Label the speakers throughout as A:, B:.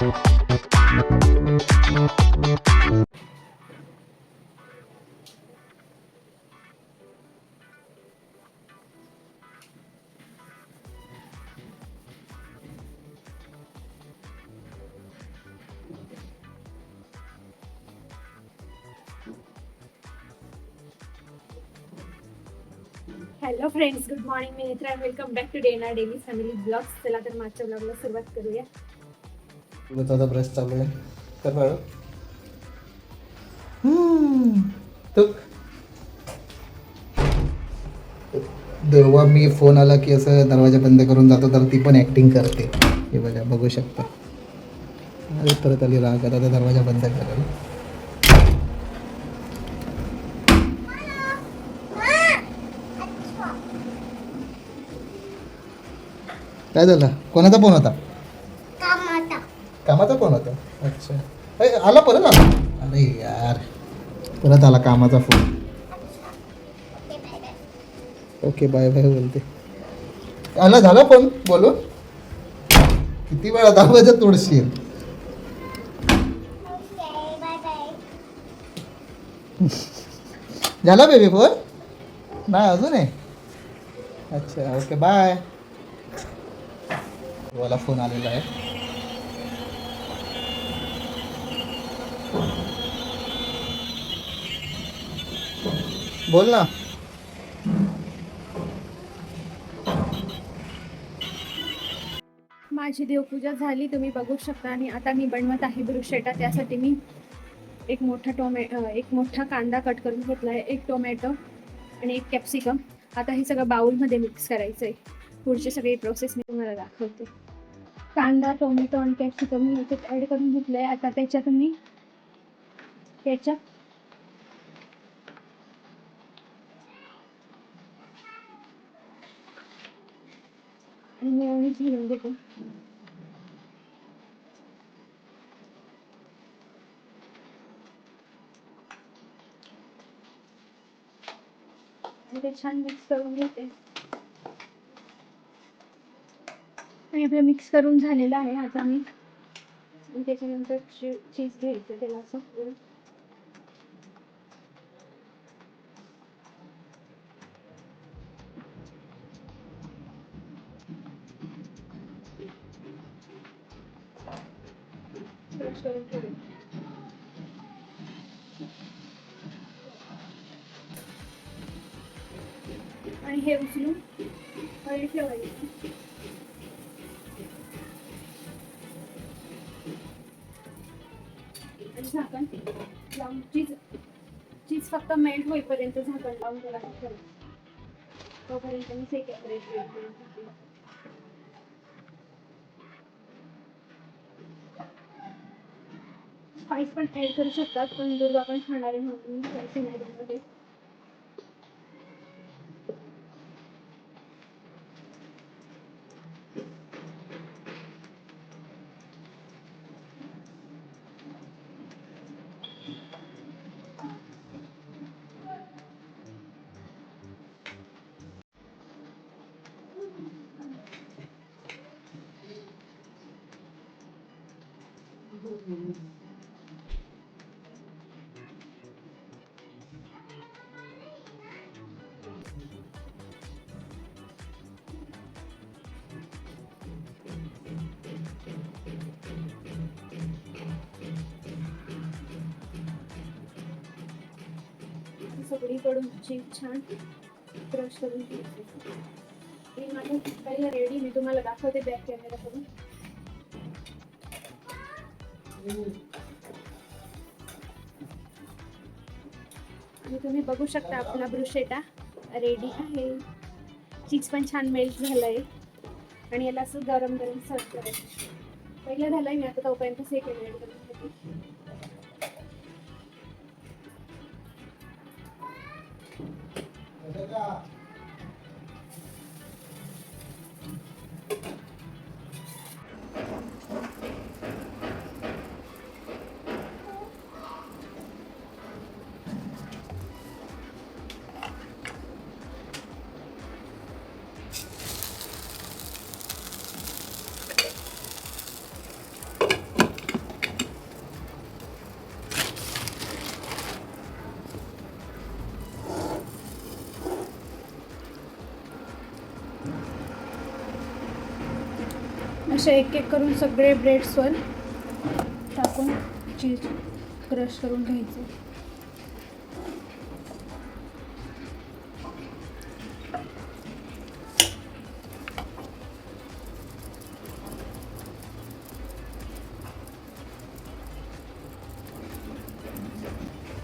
A: Hello friends, good morning. मी Netra. Welcome back to डेना daily family blogs. चला तर मागच्या ब्लॉगला सुरुवात करूया.
B: आता ब्रश चालू आहे. कर बाळ. तुक जेव्हा मी फोन आला की असं दरवाजा बंद करून जातो तर ती पण ॲक्टिंग करते. हे बघा, बघू शकता. अरे परत आली राग. आता दरवाजा बंद करेल. काय झालं? कोणाचा फोन होता? कामाचा फोन होता. अच्छा. आला परत आला. अरे यार, परत आला कामाचा फोन. ओके, बाय बाय बोलते. आला झाला फोन बोलून. किती वेळा दरवाजा तोडशील? झाला बेबी फोन? नाही अजून आहे. अच्छा, ओके बाय. मला फोन आलेला आहे. बोल ना.
A: माझी देवपूजा झाली, तुम्ही बघू शकता. आणि आता मी बनवत आहे ब्रुशेटा. त्यासाठी मी एक मोठा कांदा कट करून घेतला आहे, एक टोमॅटो आणि एक कॅप्सिकम. आता हे सगळं बाउलमध्ये मिक्स करायचं आहे. पुढची सगळी प्रोसेस मी तुम्हाला दाखवते. कांदा, टोमॅटो आणि कॅप्सिकम मी ह्याच्यात ॲड करून घेतलं आहे. आता त्याच्यात मी केचप आणि मेयोनीज घालून घेतो. आणि ते छान मिक्स करून घेते. आणि आपलं मिक्स करून झालेलं आहे. आता मी त्याच्यानंतर चीज घ्यायचं त्याला असं ब्रश करून ठेवायचं. आणि हे उचलून खाली ठेवायचं. आणि झाकण लावून चीज फक्त मेल्ट होईपर्यंत झाकण लावून त्याला ठेवायचं. तोपर्यंत मी सेकंड वेट करते. स्पाइस पण ऍड करू शकतात, पण दूध आपण खाणारे म्हणून स्पायसी नाही बनवते. सगळीकडून चीज छान क्रश करून घ्यायचं. हे माझं पहिलं रेडी. मी तुम्हाला दाखवते बॅक कॅमेरा करून. आणि तुम्ही बघू शकता आपला ब्रुशेटा रेडी आहे. चीज पण छान मेल्ट झालंय. आणि याला असं गरम गरम सर्व करायचं. पहिलं झालंय मी आता तोपर्यंत सेकंड ऍड करून घेते. असे एक एक करून सगळे ब्रेड्सवर टाकून चीज क्रश करून घ्यायचं.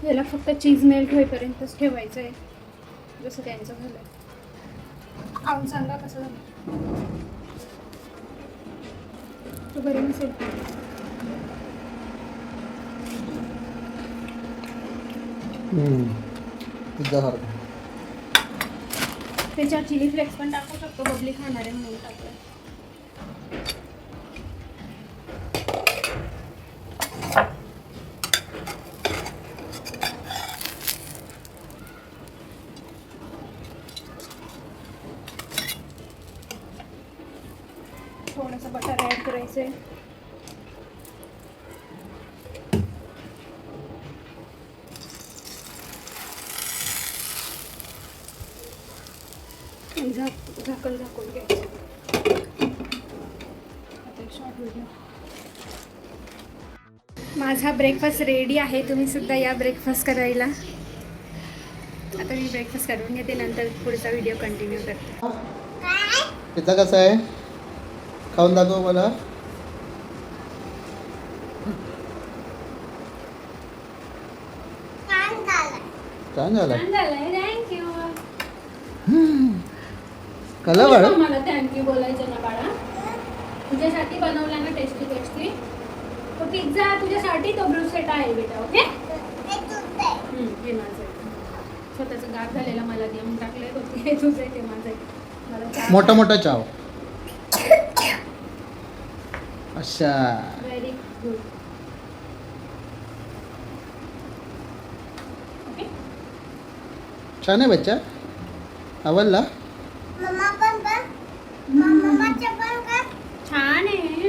A: याला फक्त चीज मेल्ट होईपर्यंतच ठेवायचं आहे, जसं त्यांचं झालं. खाऊन सांगा कसं झालं. तू बरी नसेल.
B: पिझ्झा सारखं.
A: त्याच्यात चिली फ्लेक्स पण टाकू शकतो, बबली खाणार आहे म्हणून टाकलं. थोडंसं बटर ॲड करायचं आहे. झाकण झाकून घ्यायचं. आता एक शॉर्ट व्हिडिओ. माझा ब्रेकफास्ट रेडी आहे, तुम्ही सुद्धा या ब्रेकफास्ट करायला. आता मी ब्रेकफास्ट करून घेते, नंतर पुढचा व्हिडिओ कंटिन्यू करते.
B: पिझ्झा कसा आहे खाऊन दाखव मला. छान झाला.
A: थँक्यू.
B: कला बाळा.
A: मला थँक्यू बोलायचं ना बाळा. तुझ्यासाठी बनवला ना टेस्टी टेस्टी तो पिझ्झा, तुझ्यासाठी तो ब्रुसेटा आहे बेटा. ओके. हे माझं स्वतःचं गाठ झालेला मला देऊन टाकलंय. हे तुझं आहे, ते माझं आहे. मला चहा.
B: मोठा मोठा चाव. अच्छा.
A: Very good. ओके.
B: छान आहे बच्चा. आवडला.
A: छान आहे.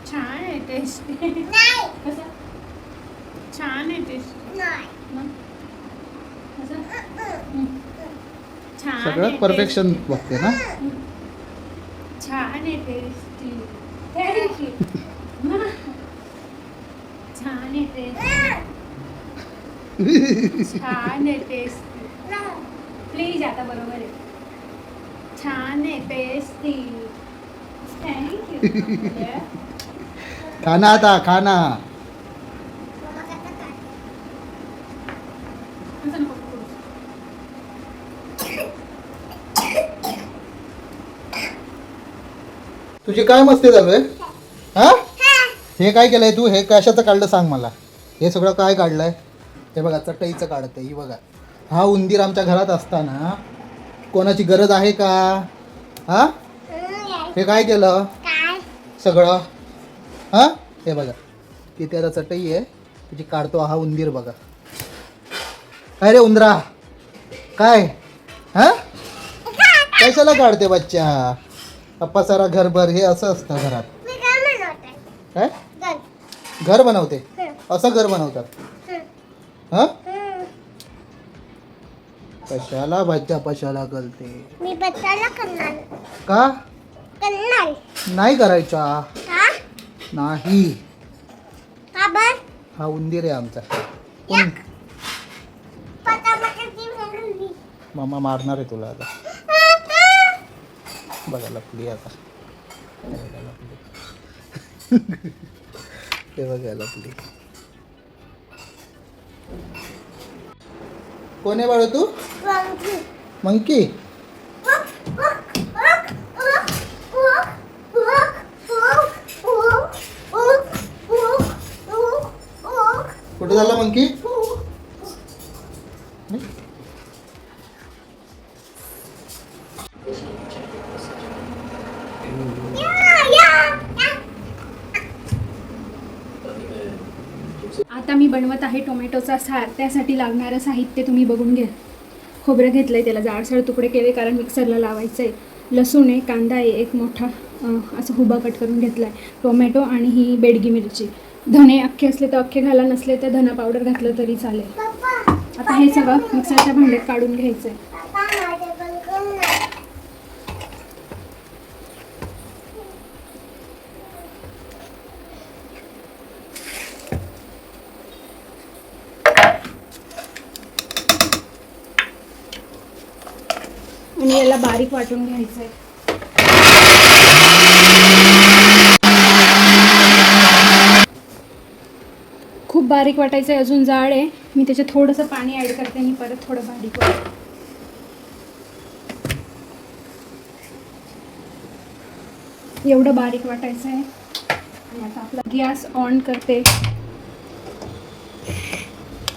A: छान आहे टेस्ट. कसं छान आहे टेस्ट. मग कसं छान
B: सगळं
A: आहे
B: परफेक्शन
A: tasty.
B: बघते ना.
A: छान आहे टेस्टी. थँक्यू. छान आहे टेस्टी. छान आहे टेस्टी. प्लीज आता बरोबर आहे. छान आहे टेस्टी. थँक्यू.
B: खाना आता खाना.
A: असं नको करू.
B: तुझी काय मस्ती चालू आहे हा. हे काय केलंय तू. हे कशाचं काढलं सांग मला. हे सगळं काय काढलंय. हे बघा चटईचं काढतंय. ही बघा. हा उंदीर आमच्या घरात असताना कोणाची गरज आहे का हा. हे काय केलं सगळं हा. हे बघा तिथे आता चटई आहे तुझी काढतो हा उंदीर बघा. काय रे उंदरा काय हा. कशाला काढते बच्चा. पप्पा सारा घरभर हे असं असतं घरात. काय घर बनवते. असं घर बनवतात हा. कशाला बच्चा कशाला करते.
C: मी बच्चाला करणार.
B: का
C: करणार.
B: नाही करायचा.
C: का?
B: नाही.
C: का बर?
B: हा उंदीर आहे आमचा.
C: पटापटाची बनवली.
B: मामा मारणार आहे तुला आता. बघा लपली आता. हे बघा लपली. हे बघा लपली. कोण आहे बाळू तू.
C: वंकी.
B: मंकी. कुठे झाला मंकी.
A: आता मी बनवत आहे टोमॅटोचा सार. त्यासाठी लागणारं साहित्य तुम्ही बघून घ्या. खोबरं घेतलं आहे, त्याला जाडसर तुकडे केले कारण मिक्सरला लावायचं आहे. लसूण आहे, कांदा आहे एक मोठा असं हुबा कट करून घेतला आहे. टोमॅटो आणि ही बेडगी मिरची. धणे अख्खे असले तर अख्खे घाला, नसले तर धना पावडर घातलं तरी चालेल. आता हे सगळं मिक्सरच्या भांड्यात काढून घ्यायचं आहे. आणि याला बारीक वाटून घ्यायचं आहे. खूप बारीक वाटायचं आहे, अजून जाड आहे. मी त्याच्यात थोडंसं पाणी ॲड करते आणि परत थोडं बारीक वाटते. एवढं बारीक वाटायचं आहे. आणि आता आपला गॅस ऑन करते.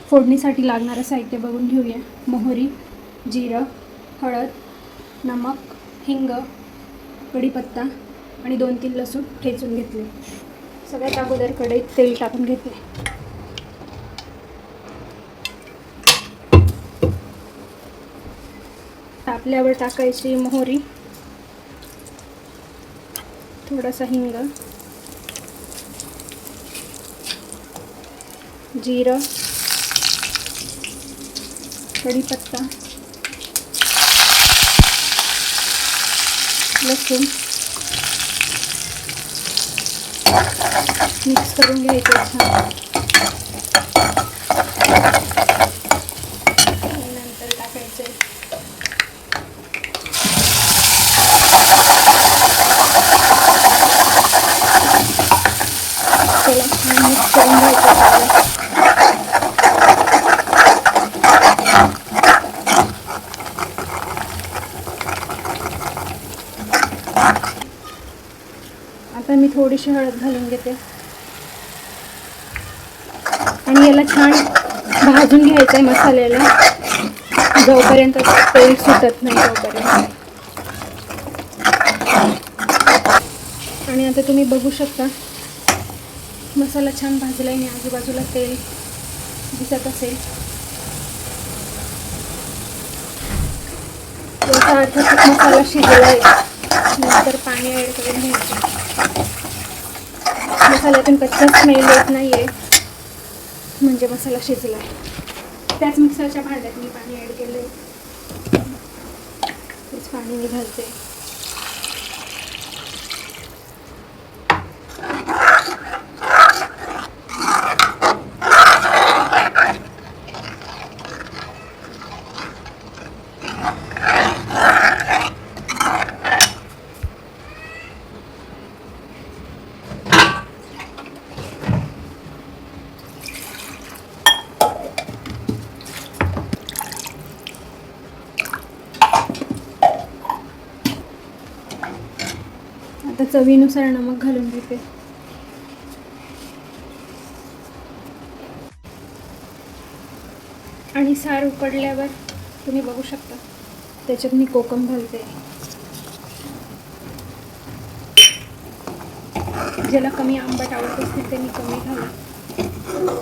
A: फोडणीसाठी लागणारं साहित्य बघून घेऊया. मोहरी, जिरं, हळद, नमक, हिंग, कढीपत्ता आणि 2-3 लसूण ठेचून घेतले. सगळ्यात अगोदर कढईत तेल टाकून घेते. तापल्यावर टाकायची मोहरी, थोडासा हिंग, जिरं, कढीपत्ता, लसूण मिक्स करून घ्यायचं छान. आणि नंतर टाकायचे त्याला छान मिक्स करून घ्यायचं. आता मी थोडीशी हळद घालून घेते आणि याला छान भाजून घ्यायचं आहे मसाल्याला, जोपर्यंत तेल सुटत नाही तोपर्यंत. आणि आता तुम्ही बघू शकता मसाला छान भाजला आहे आणि आजूबाजूला तेल दिसत असेल. याचा अर्थ खूप मसाला शिजला आहे. नंतर पाणी ॲड करून घ्यायचं. मसाल्यातून कच्चा स्मेल येत नाही आहे म्हणजे मसाला शिजला आहे. त्याच मिक्सरच्या भांड्यात मी पाणी ॲड केलं आहे. तेच पाणी मी घालते. आता चवीनुसार नमक घालून घेते. आणि सार उकडल्यावर तुम्ही बघू शकता त्याच्यात मी कोकम घालते. ज्याला कमी आंबट आवडत असतील ते मी कमी घाला.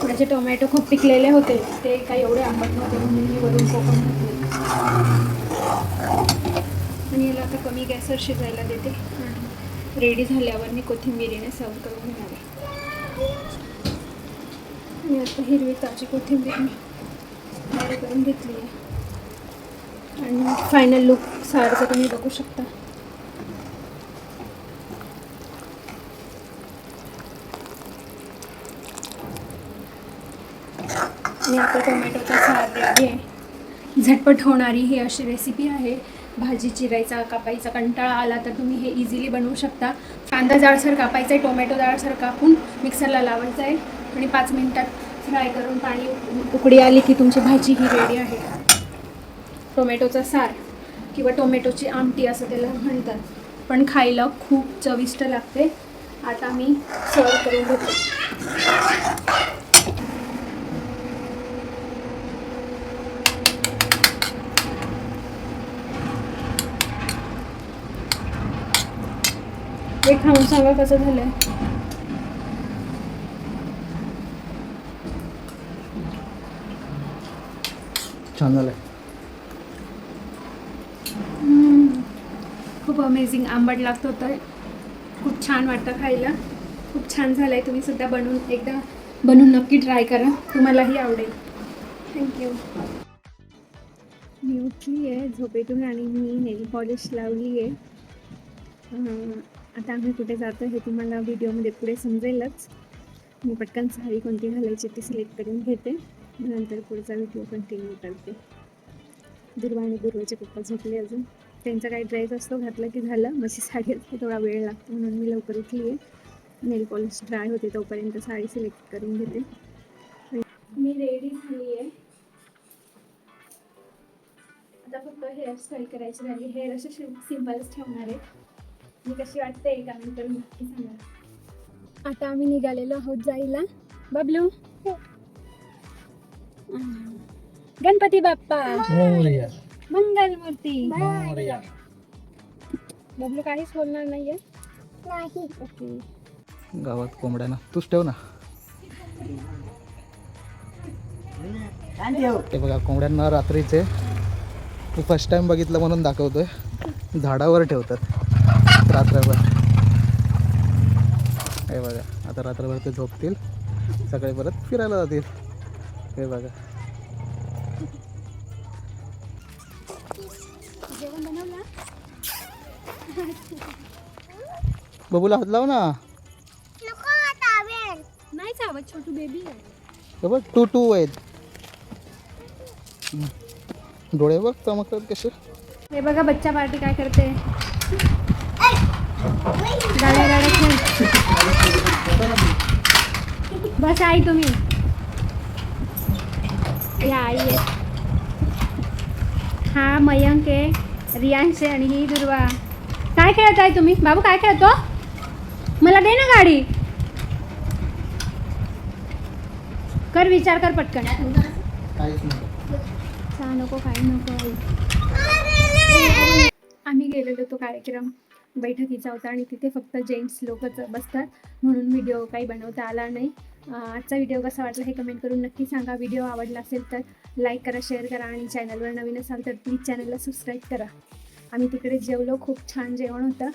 A: माझे टोमॅटो खूप पिकलेले होते, ते काही एवढे आंबट नव्हते म्हणून मी वरून कोकम घातले. आणि याला आता कमी गॅसवर शिजायला देते. रेडी झाल्यावर मी कोथिंबीरीने सर्व करून घेणार आहे. आणि आता हिरवी ताजी कोथिंबीर मी तयारी करून घेतली आहे. आणि फायनल लुक सारचं तुम्ही बघू शकता. आणि आता टोमॅटोचा सार रेडी आहे. झटपट होणारी ही अशी रेसिपी आहे. भाजी चिरायचा कापायचा कंटाळा आला तर तुम्ही हे इझिली बनवू शकता. कांदा जाडसर कापायचा आहे, टोमॅटो जाडसर कापून मिक्सरला लावायचा आहे आणि 5 मिनिटात फ्राय करून पाणी उकडी आली की तुमची भाजी ही रेडी आहे. टोमॅटोचा सार किंवा टोमॅटोची आमटी असं त्याला म्हणतात, पण खायला खूप चविष्ट लागते. आता मी सर्व करून घेते. हे खाऊन सांगा कसं झालंय.
B: छान झालंय.
A: खूप अमेझिंग आंबट लागत होतं. खूप छान वाटतं खायला. खूप छान झालं आहे. तुम्ही सुद्धा एकदा बनवून नक्की ट्राय करा, तुम्हालाही आवडेल. थँक्यू. मी उठली आहे झोपेतून आणि मी नेल पॉलिश लावली आहे. आता आम्ही कुठे जातो हे तुम्हाला व्हिडिओमध्ये पुढे समजेलच. मी पटकन साडी कोणती घालायची ती सिलेक्ट करून घेते, नंतर पुढचा व्हिडिओ कंटिन्यू करते. दुर्वा आणि दुर्वाचे पप्पा झोपले अजून. त्यांचा काही ड्रेस असतो घातला की झालं, माझी साडी असते थोडा वेळ लागतो म्हणून मी लवकर उठली आहे. नेल पॉलिश ड्राय होते तोपर्यंत साडी सिलेक्ट करून घेते. मी रेडी झाली आहे. आता फक्त हेअरस्टाईल करायची राहिली. हेअर असे सिम्पलच ठेवणार आहे. मी कशी वाटते कमेंट करून नक्की सांगा. आता आम्ही निघालेलो आहोत जायला. बबलू गणपती बाप्पा मंगलमूर्ती. बबलू काहीच बोलणार नाहीये.
C: नाही.
A: ओके.
B: गावात कोंबड्या ना, तूच ठेव ना. ते बघा कोंबड्यांना रात्रीचे मी फर्स्ट टाइम बघितलं म्हणून दाखवतोय. झाडावर ठेवतात रात्रभर. हे बघा आता रात्रभर ते झोपतील, सकाळी परत फिरायला जातील. हे बघा
A: जेवण बनवलं?
B: बबूला हात लाव ना.
C: नको टावेल.
A: नाही चावत, छोटू बेबी आहे.
B: हे बघ टू आहेत. डोळे बघ चमकतात कसे.
A: हे बघा बच्चा पार्टी काय करते. गाड्या गाड्या खेळ. बस आई तुम्ही या आई आहे. हा मयंक आहे, रियांश आहे आणि ही दुर्वा. काय खेळत आहे तुम्ही? बाबू काय खेळतो? मला दे ना गाडी. कर विचार कर पटकन.
B: काहीच नाही.
A: चहा नको काही नको आई. आम्ही गेलेलो तो कार्यक्रम बैठकीचा होता आणि तिथे फक्त जेंट्स लोकच बसतात म्हणून व्हिडिओ काही बनवता आला नाही. आजचा व्हिडिओ कसा वाटला हे कमेंट करून नक्की सांगा. व्हिडिओ आवडला असेल तर लाईक करा, शेअर करा आणि चॅनलवर नवीन असाल तर प्लीज चॅनलला सबस्क्राईब करा. आम्ही तिकडे जेवलो, खूप छान जेवण होतं.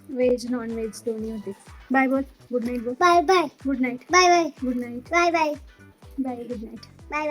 A: व्हेज नॉन व्हेज दोन्ही होते. बाय बोल. गुड नाईट बोल.
C: Bye bye.
A: Good night.
C: Bye bye.
A: Good night.
C: Bye bye.
A: Bye good night.
C: Bye bye.